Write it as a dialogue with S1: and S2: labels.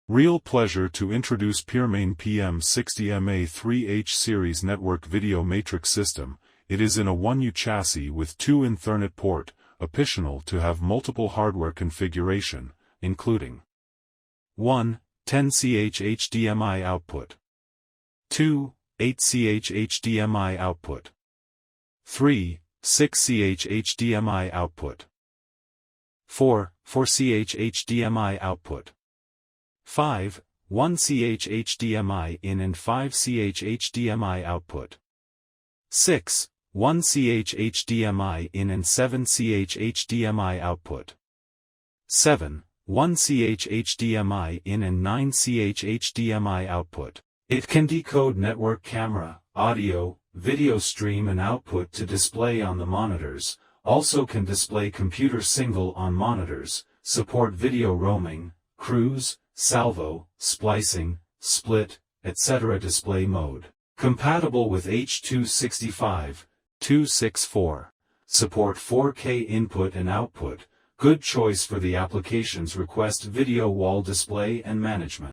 S1: Real pleasure to introduce PureMain PM60MA3H series network video matrix system. It is in a 1U chassis with 2 Ethernet port, optional to have multiple hardware configuration, including 1. 10ch HDMI output, 2. 8ch HDMI output, 3. 6ch HDMI output, 4. 4ch HDMI output, 5. 1ch HDMI in and 5ch HDMI output, 6. 1ch HDMI in and 7ch HDMI output, 7. 1ch HDMI in and 9ch HDMI output. It can decode network camera, audio, video stream and output to display on the monitors, also can display computer single on monitors, support video roaming, cruise, salvo, splicing, split, etc. display mode. Compatible with H.265, 264. Support 4K input and output. Good choice for the applications request video wall display and management.